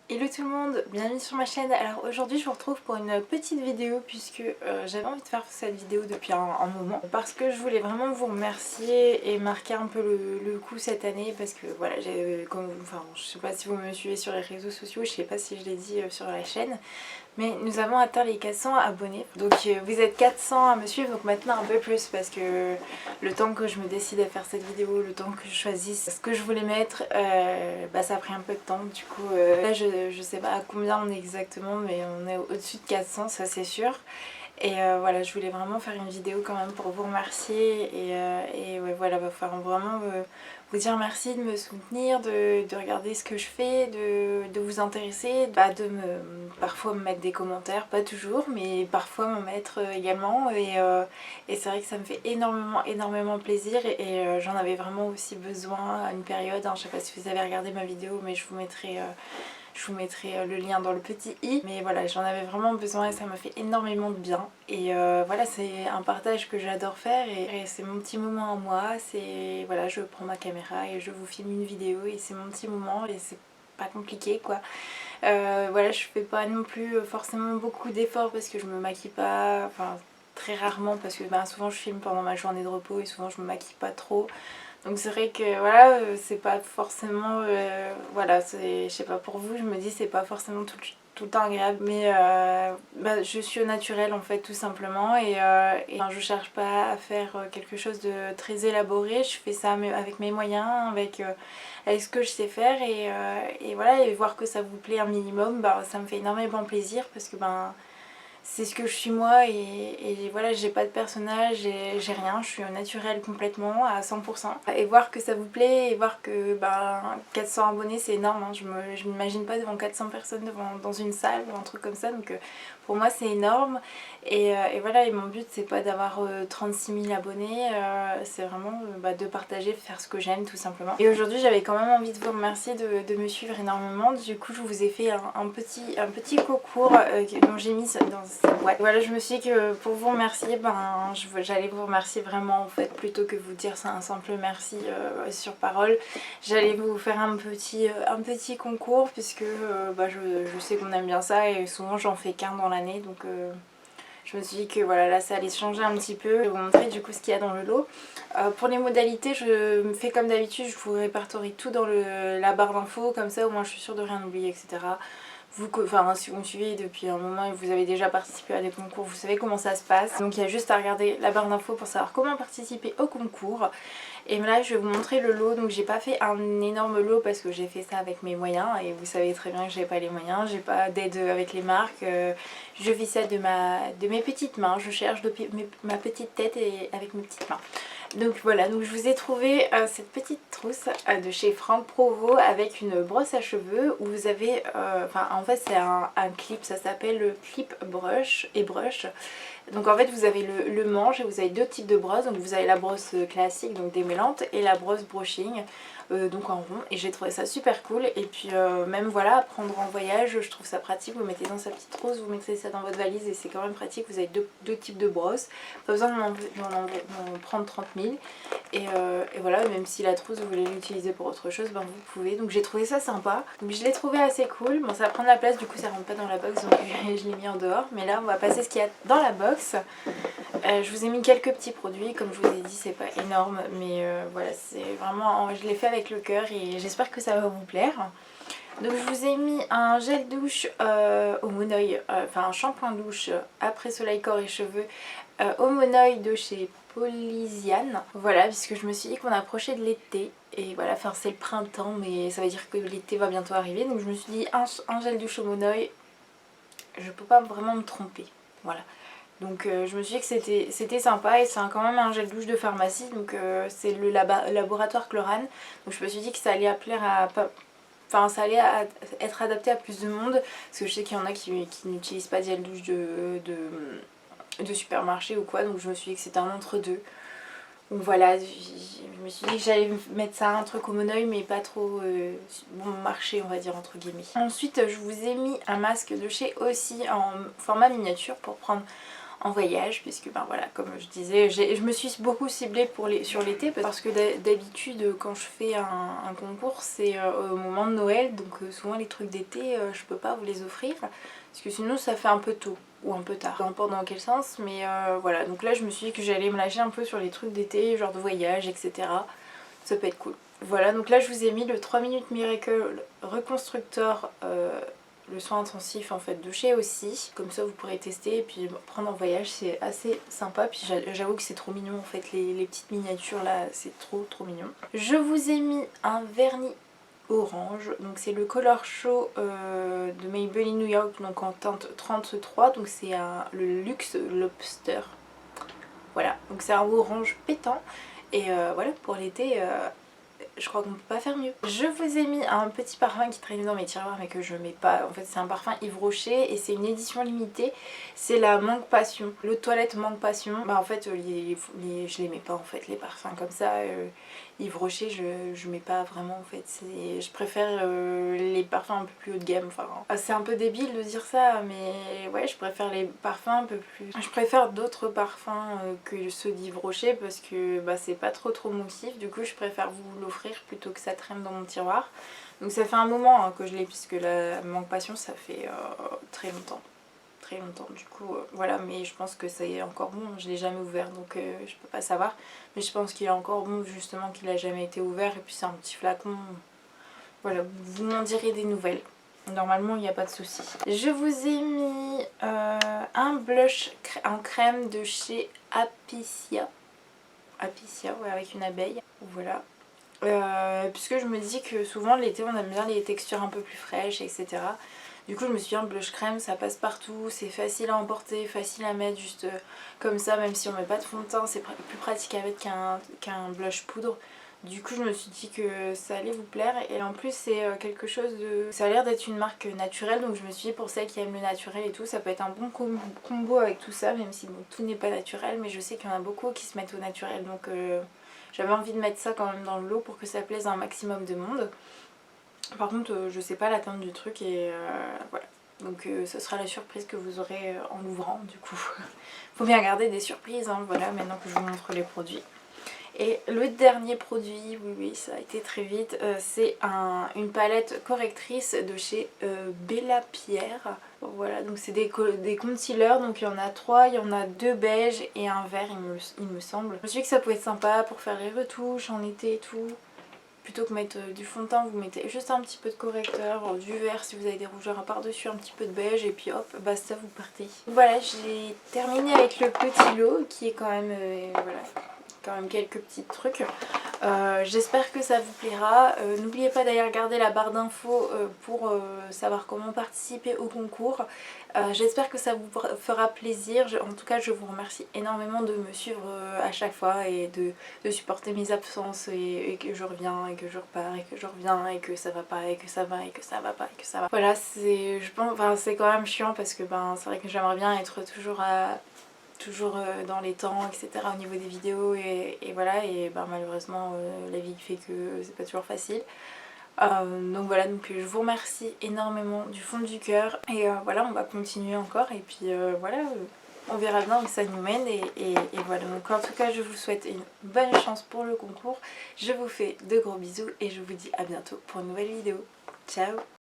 Hello tout le monde, bienvenue sur ma chaîne. Alors aujourd'hui je vous retrouve pour une petite vidéo puisque j'avais envie de faire cette vidéo depuis un moment parce que je voulais vraiment vous remercier et marquer un peu le coup cette année parce que voilà, je sais pas si vous me suivez sur les réseaux sociaux, je sais pas si je l'ai dit sur la chaîne, mais nous avons atteint les 400 abonnés. Donc vous êtes 400 à me suivre, donc maintenant un peu plus parce que le temps que je me décide à faire cette vidéo, le temps que je choisisse ce que je voulais mettre, ça a pris un peu de temps. Du coup là je sais pas à combien on est exactement, mais on est au-dessus de 400, ça c'est sûr. Et voilà, je voulais vraiment faire une vidéo quand même pour vous remercier et ouais, voilà, va falloir vraiment vous dire merci de me soutenir, de regarder ce que je fais, de vous intéresser, de parfois me mettre des commentaires, pas toujours, mais parfois m'en mettre également. Et c'est vrai que ça me fait énormément plaisir et j'en avais vraiment aussi besoin à une période. Hein, je sais pas si vous avez regardé ma vidéo, mais je vous mettrai le lien dans le petit i. Mais voilà, j'en avais vraiment besoin et ça m'a fait énormément de bien. Et voilà, c'est un partage que j'adore faire et c'est mon petit moment à moi. C'est voilà, je prends ma caméra et je vous filme une vidéo et c'est mon petit moment et c'est pas compliqué quoi. Voilà, je fais pas non plus forcément beaucoup d'efforts parce que je me maquille pas, enfin très rarement parce que souvent je filme pendant ma journée de repos et souvent je me maquille pas trop. Donc c'est vrai que voilà, c'est pas forcément, voilà, je sais pas pour vous, je me dis c'est pas forcément tout le temps agréable, mais je suis au naturel en fait tout simplement je cherche pas à faire quelque chose de très élaboré, je fais ça avec mes moyens, avec ce que je sais faire et voilà, et voir que ça vous plaît un minimum, ça me fait énormément plaisir parce que c'est ce que je suis moi et voilà, j'ai pas de personnage, j'ai rien, je suis au naturel complètement à 100%. Et voir que ça vous plaît et voir que 400 abonnés c'est énorme, hein. Je m'imagine pas devant 400 personnes dans une salle ou un truc comme ça, donc pour moi c'est énorme et voilà, et mon but c'est pas d'avoir 36 000 abonnés, c'est vraiment de partager, faire ce que j'aime tout simplement. Et aujourd'hui j'avais quand même envie de vous remercier de me suivre énormément, du coup je vous ai fait un petit concours dont j'ai mis dans cette boîte. Voilà, je me suis dit que pour vous remercier, j'allais vous remercier vraiment en fait, plutôt que vous dire ça un simple merci sur parole. J'allais vous faire un petit concours puisque je sais qu'on aime bien ça et souvent j'en fais qu'un dans l'année, donc je me suis dit que voilà, là ça allait changer un petit peu. Je vais vous montrer du coup ce qu'il y a dans le lot. Pour les modalités, je me fais comme d'habitude, je vous répertorie tout dans la barre d'infos, comme ça au moins je suis sûre de rien oublier, etc. Si vous me suivez depuis un moment et que vous avez déjà participé à des concours, vous savez comment ça se passe. Donc il y a juste à regarder la barre d'infos pour savoir comment participer au concours. Et là je vais vous montrer le lot. Donc j'ai pas fait un énorme lot parce que j'ai fait ça avec mes moyens et vous savez très bien que j'ai pas les moyens, j'ai pas d'aide avec les marques. Je vis ça de mes petites mains, je cherche ma petite tête et avec mes petites mains. Donc voilà, donc je vous ai trouvé cette petite trousse de chez Franck Provo avec une brosse à cheveux où vous avez, en fait c'est un clip, ça s'appelle le clip brush et brush. Donc en fait vous avez le manche et vous avez deux types de brosses, donc vous avez la brosse classique donc démêlante et la brosse brushing. Donc en rond, et j'ai trouvé ça super cool. Et puis même voilà, à prendre en voyage, je trouve ça pratique. Vous mettez dans sa petite trousse, vous mettez ça dans votre valise et c'est quand même pratique. Vous avez deux types de brosses, pas besoin d'en prendre 30 000. Et voilà, même si la trousse vous voulez l'utiliser pour autre chose, vous pouvez. Donc j'ai trouvé ça sympa, donc je l'ai trouvé assez cool. Bon, ça va prendre la place, du coup ça rentre pas dans la box, donc je l'ai mis en dehors. Mais là on va passer ce qu'il y a dans la box. Je vous ai mis quelques petits produits, comme je vous ai dit c'est pas énorme, mais voilà, c'est vraiment, je l'ai fait avec le cœur et j'espère que ça va vous plaire. Donc je vous ai mis un gel douche au Monoeil, un shampoing douche après soleil corps et cheveux au Monoeil de chez Polysiane. Voilà, puisque je me suis dit qu'on approchait de l'été et voilà, c'est le printemps, mais ça veut dire que l'été va bientôt arriver. Donc je me suis dit un gel douche au Monoeil, je peux pas vraiment me tromper, voilà. Donc je me suis dit que c'était sympa et c'est quand même un gel douche de pharmacie, donc c'est le laboratoire Chlorane. Donc je me suis dit que ça allait plaire ça allait être adapté à plus de monde, parce que je sais qu'il y en a qui n'utilisent pas de gel douche de supermarché ou quoi, donc je me suis dit que c'était un entre-deux. Donc voilà, je me suis dit que j'allais mettre ça un truc au Monoeil mais pas trop bon marché, on va dire, entre guillemets. Ensuite je vous ai mis un masque de chez Aussi en format miniature pour prendre en voyage, puisque ben voilà, comme je disais, je me suis beaucoup ciblée sur l'été parce que d'habitude quand je fais un concours c'est au moment de Noël, donc souvent les trucs d'été je peux pas vous les offrir parce que sinon ça fait un peu tôt ou un peu tard, peu importe dans quel sens, mais voilà, donc là je me suis dit que j'allais me lâcher un peu sur les trucs d'été, genre de voyage, etc. Ça peut être cool. Voilà, donc là je vous ai mis le 3 minutes Miracle Reconstructor, le soin intensif en fait de chez aussi, comme ça vous pourrez tester et puis prendre en voyage, c'est assez sympa. Puis j'avoue que c'est trop mignon en fait, les petites miniatures là, c'est trop mignon. Je vous ai mis un vernis orange, donc c'est le Color Show de Maybelline New York, donc en teinte 33, donc c'est le Luxe Lobster. Voilà, donc c'est un orange pétant et voilà, pour l'été je crois qu'on peut pas faire mieux. Je vous ai mis un petit parfum qui traînait dans mes tiroirs mais que je mets pas. En fait c'est un parfum Yves Rocher et c'est une édition limitée. C'est la Manque Passion. L'eau de toilette Manque Passion. Bah en fait je les mets pas en fait les parfums comme ça. Yves Rocher je mets pas vraiment en fait. Je préfère les parfums un peu plus haut de gamme. Enfin, c'est un peu débile de dire ça mais ouais, je préfère les parfums un peu plus... Je préfère d'autres parfums que ceux d'Yves Rocher parce que bah, c'est pas trop moussif. Du coup je préfère vous l'offrir plutôt que ça traîne dans mon tiroir. Donc ça fait un moment hein, que je l'ai, puisque la Manque Passion ça fait très longtemps du coup voilà, mais je pense que c'est encore bon, je l'ai jamais ouvert donc je peux pas savoir, mais je pense qu'il est encore bon justement qu'il a jamais été ouvert et puis c'est un petit flacon, voilà, vous m'en direz des nouvelles. Normalement il n'y a pas de souci. Je vous ai mis un blush en crème de chez Apicia, ouais, avec une abeille, voilà. Puisque je me dis que souvent l'été on aime bien les textures un peu plus fraîches, etc. Du coup je me suis dit un blush crème ça passe partout, c'est facile à emporter, facile à mettre juste comme ça, même si on met pas de fond de teint c'est plus pratique à mettre qu'un blush poudre. Du coup je me suis dit que ça allait vous plaire et en plus c'est quelque chose de... Ça a l'air d'être une marque naturelle, donc je me suis dit pour celles qui aiment le naturel et tout ça peut être un bon combo avec tout ça, même si bon, tout n'est pas naturel, mais je sais qu'il y en a beaucoup qui se mettent au naturel, donc j'avais envie de mettre ça quand même dans le lot pour que ça plaise à un maximum de monde. Par contre je sais pas la teinte du truc et voilà. Donc ce sera la surprise que vous aurez en l'ouvrant du coup. Faut bien garder des surprises hein, voilà, maintenant que je vous montre les produits. Et le dernier produit, oui ça a été très vite, c'est une palette correctrice de chez Bella Pierre. Voilà, donc c'est des concealers, donc il y en a 3, il y en a 2 beiges et un vert il me semble. Je me suis dit que ça pouvait être sympa pour faire les retouches en été et tout. Plutôt que mettre du fond de teint, vous mettez juste un petit peu de correcteur, du vert si vous avez des rougeurs par dessus, un petit peu de beige et puis hop, basta, vous partez. Voilà, j'ai terminé avec le petit lot qui est quand même, voilà, quand même quelques petits trucs. J'espère que ça vous plaira. N'oubliez pas d'aller regarder la barre d'infos pour savoir comment participer au concours. J'espère que ça vous fera plaisir. En tout cas je vous remercie énormément de me suivre à chaque fois et de supporter mes absences et que je reviens et que je repars et que je reviens et que ça va pas et que ça va et que ça va pas et que ça va. Voilà, je pense, enfin, c'est quand même chiant parce que ben, c'est vrai que j'aimerais bien être toujours dans les temps, etc. au niveau des vidéos et voilà, et ben, malheureusement la vie fait que c'est pas toujours facile. Donc voilà, donc je vous remercie énormément du fond du cœur et voilà, on va continuer encore et puis voilà, on verra bien où ça nous mène et voilà. Donc en tout cas je vous souhaite une bonne chance pour le concours, je vous fais de gros bisous et je vous dis à bientôt pour une nouvelle vidéo. Ciao!